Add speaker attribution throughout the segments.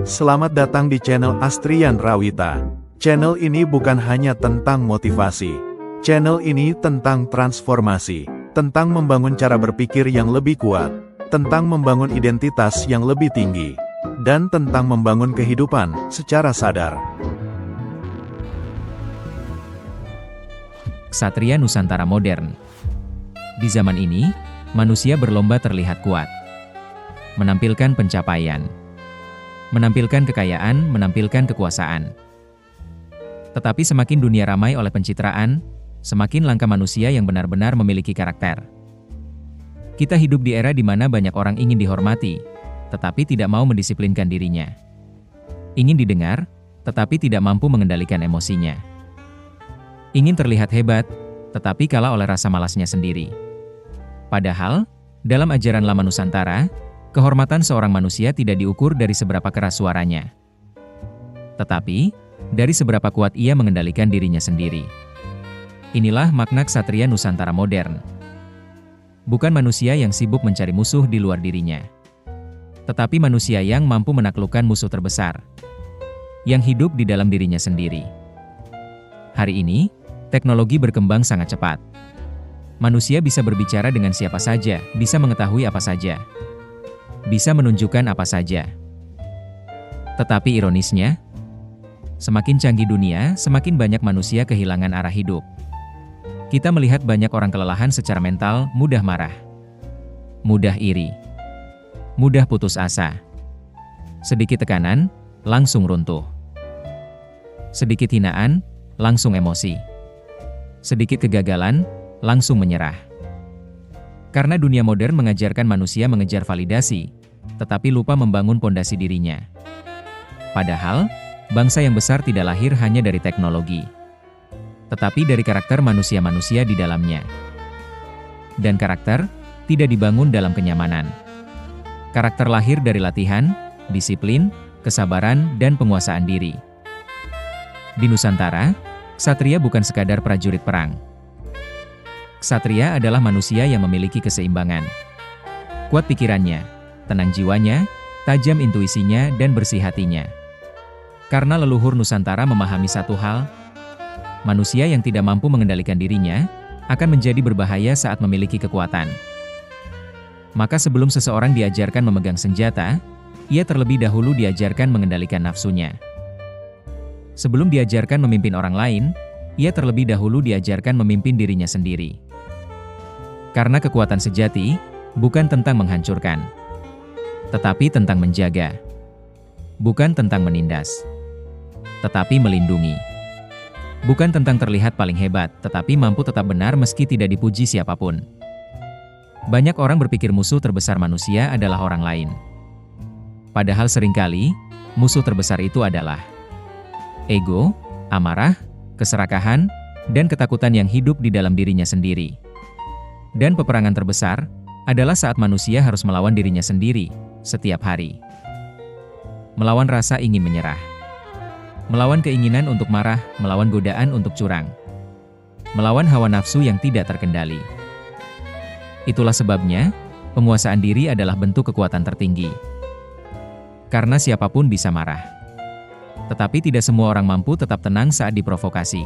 Speaker 1: Selamat datang di channel Astrian Rawita. Channel ini bukan hanya tentang motivasi. Channel ini tentang transformasi, tentang membangun cara berpikir yang lebih kuat, tentang membangun identitas yang lebih tinggi, dan tentang membangun kehidupan secara sadar.
Speaker 2: Ksatria Nusantara modern. Di zaman ini, manusia berlomba terlihat kuat, menampilkan pencapaian, menampilkan kekayaan, menampilkan kekuasaan. Tetapi semakin dunia ramai oleh pencitraan, semakin langka manusia yang benar-benar memiliki karakter. Kita hidup di era di mana banyak orang ingin dihormati, tetapi tidak mau mendisiplinkan dirinya. Ingin didengar, tetapi tidak mampu mengendalikan emosinya. Ingin terlihat hebat, tetapi kalah oleh rasa malasnya sendiri. Padahal, dalam ajaran lama Nusantara, kehormatan seorang manusia tidak diukur dari seberapa keras suaranya, tetapi dari seberapa kuat ia mengendalikan dirinya sendiri. Inilah makna ksatria Nusantara modern. Bukan manusia yang sibuk mencari musuh di luar dirinya, tetapi manusia yang mampu menaklukkan musuh terbesar, yang hidup di dalam dirinya sendiri. Hari ini, teknologi berkembang sangat cepat. Manusia bisa berbicara dengan siapa saja, bisa mengetahui apa saja, bisa menunjukkan apa saja. Tetapi ironisnya, semakin canggih dunia, semakin banyak manusia kehilangan arah hidup. Kita melihat banyak orang kelelahan secara mental, mudah marah, mudah iri, mudah putus asa. Sedikit tekanan, langsung runtuh. Sedikit hinaan, langsung emosi. Sedikit kegagalan, langsung menyerah. Karena dunia modern mengajarkan manusia mengejar validasi, tetapi lupa membangun pondasi dirinya. Padahal, bangsa yang besar tidak lahir hanya dari teknologi, tetapi dari karakter manusia-manusia di dalamnya. Dan karakter tidak dibangun dalam kenyamanan. Karakter lahir dari latihan, disiplin, kesabaran, dan penguasaan diri. Di Nusantara, ksatria bukan sekadar prajurit perang. Ksatria adalah manusia yang memiliki keseimbangan. Kuat pikirannya, tenang jiwanya, tajam intuisinya, dan bersih hatinya. Karena leluhur Nusantara memahami satu hal, manusia yang tidak mampu mengendalikan dirinya akan menjadi berbahaya saat memiliki kekuatan. Maka sebelum seseorang diajarkan memegang senjata, ia terlebih dahulu diajarkan mengendalikan nafsunya. Sebelum diajarkan memimpin orang lain, ia terlebih dahulu diajarkan memimpin dirinya sendiri. Karena kekuatan sejati bukan tentang menghancurkan, tetapi tentang menjaga. Bukan tentang menindas, tetapi melindungi. Bukan tentang terlihat paling hebat, tetapi mampu tetap benar meski tidak dipuji siapapun. Banyak orang berpikir musuh terbesar manusia adalah orang lain. Padahal seringkali, musuh terbesar itu adalah ego, amarah, keserakahan, dan ketakutan yang hidup di dalam dirinya sendiri. Dan peperangan terbesar adalah saat manusia harus melawan dirinya sendiri setiap hari. Melawan rasa ingin menyerah, melawan keinginan untuk marah, melawan godaan untuk curang, melawan hawa nafsu yang tidak terkendali. Itulah sebabnya, penguasaan diri adalah bentuk kekuatan tertinggi. Karena siapapun bisa marah, tetapi tidak semua orang mampu tetap tenang saat diprovokasi.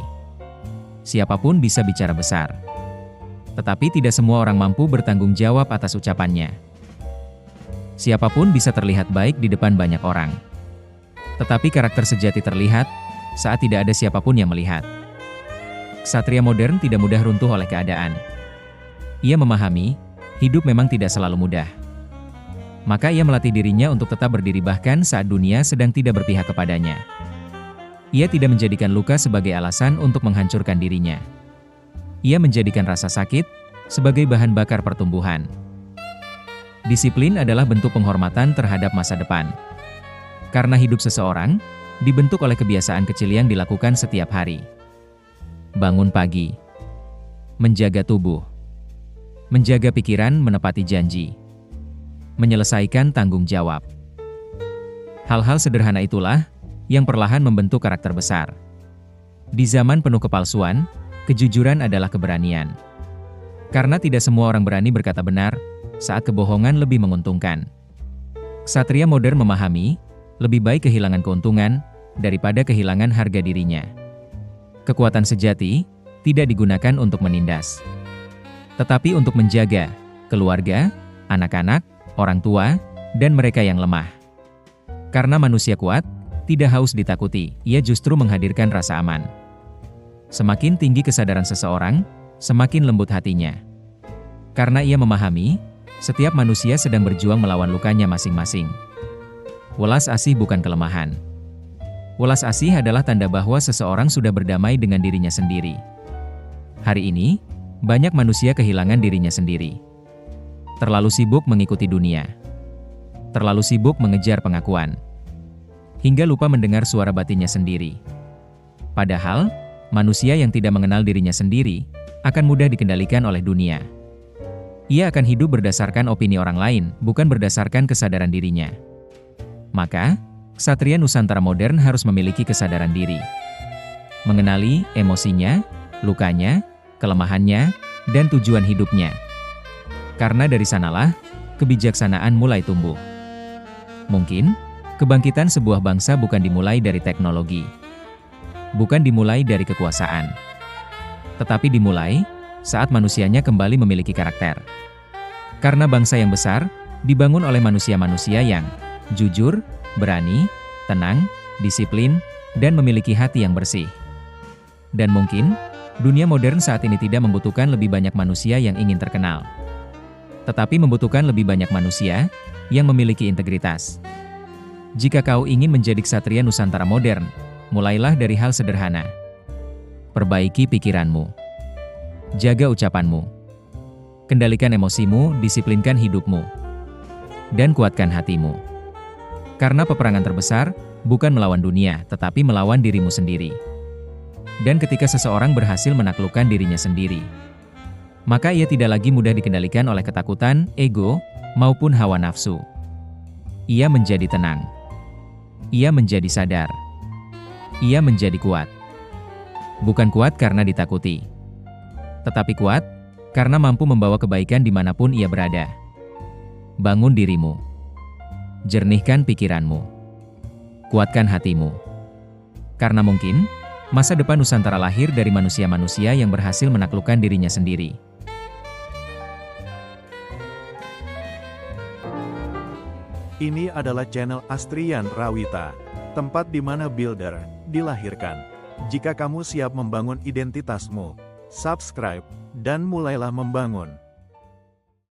Speaker 2: Siapapun bisa bicara besar, tetapi tidak semua orang mampu bertanggung jawab atas ucapannya. Siapapun bisa terlihat baik di depan banyak orang, tetapi karakter sejati terlihat saat tidak ada siapapun yang melihat. Ksatria modern tidak mudah runtuh oleh keadaan. Ia memahami, hidup memang tidak selalu mudah. Maka ia melatih dirinya untuk tetap berdiri bahkan saat dunia sedang tidak berpihak kepadanya. Ia tidak menjadikan luka sebagai alasan untuk menghancurkan dirinya. Ia menjadikan rasa sakit sebagai bahan bakar pertumbuhan. Disiplin adalah bentuk penghormatan terhadap masa depan. Karena hidup seseorang dibentuk oleh kebiasaan kecil yang dilakukan setiap hari. Bangun pagi, menjaga tubuh, menjaga pikiran, menepati janji, menyelesaikan tanggung jawab. Hal-hal sederhana itulah yang perlahan membentuk karakter besar. Di zaman penuh kepalsuan, kejujuran adalah keberanian. Karena tidak semua orang berani berkata benar saat kebohongan lebih menguntungkan. Ksatria modern memahami, Lebih baik kehilangan keuntungan, daripada kehilangan harga dirinya. Kekuatan sejati, tidak digunakan untuk menindas. Tetapi untuk menjaga, keluarga, anak-anak, orang tua, dan mereka yang lemah. Karena manusia kuat, tidak haus ditakuti, ia justru menghadirkan rasa aman. Semakin tinggi kesadaran seseorang, semakin lembut hatinya. Karena ia memahami, setiap manusia sedang berjuang melawan lukanya masing-masing. Welas asih bukan kelemahan. Welas asih adalah tanda bahwa seseorang sudah berdamai dengan dirinya sendiri. Hari ini, banyak manusia kehilangan dirinya sendiri. Terlalu sibuk mengikuti dunia. Terlalu sibuk mengejar pengakuan. Hingga lupa mendengar suara batinnya sendiri. Padahal, manusia yang tidak mengenal dirinya sendiri, akan mudah dikendalikan oleh dunia. Ia akan hidup berdasarkan opini orang lain, bukan berdasarkan kesadaran dirinya. Maka, ksatria Nusantara modern harus memiliki kesadaran diri. Mengenali emosinya, lukanya, kelemahannya, dan tujuan hidupnya. Karena dari sanalah, kebijaksanaan mulai tumbuh. Mungkin, kebangkitan sebuah bangsa bukan dimulai dari teknologi. Bukan dimulai dari kekuasaan. Tetapi dimulai, saat manusianya kembali memiliki karakter. Karena bangsa yang besar, dibangun oleh manusia-manusia yang jujur, berani, tenang, disiplin, dan memiliki hati yang bersih. Dan mungkin, dunia modern saat ini tidak membutuhkan lebih banyak manusia yang ingin terkenal. Tetapi membutuhkan lebih banyak manusia yang memiliki integritas. Jika kau ingin menjadi ksatria Nusantara modern, mulailah dari hal sederhana. Perbaiki pikiranmu. Jaga ucapanmu. Kendalikan emosimu, disiplinkan hidupmu. Dan kuatkan hatimu. Karena peperangan terbesar, bukan melawan dunia, tetapi melawan dirimu sendiri. Dan ketika seseorang berhasil menaklukkan dirinya sendiri, maka ia tidak lagi mudah dikendalikan oleh ketakutan, ego, maupun hawa nafsu. Ia menjadi tenang. Ia menjadi sadar. Ia menjadi kuat. Bukan kuat karena ditakuti, tetapi kuat karena mampu membawa kebaikan dimanapun ia berada. Bangun dirimu. Jernihkan pikiranmu. Kuatkan hatimu. Karena mungkin, masa depan Nusantara lahir dari manusia-manusia yang berhasil menaklukkan dirinya sendiri.
Speaker 1: Ini adalah channel Astrian Rawita, tempat di mana builder dilahirkan. Jika kamu siap membangun identitasmu, subscribe, dan mulailah membangun.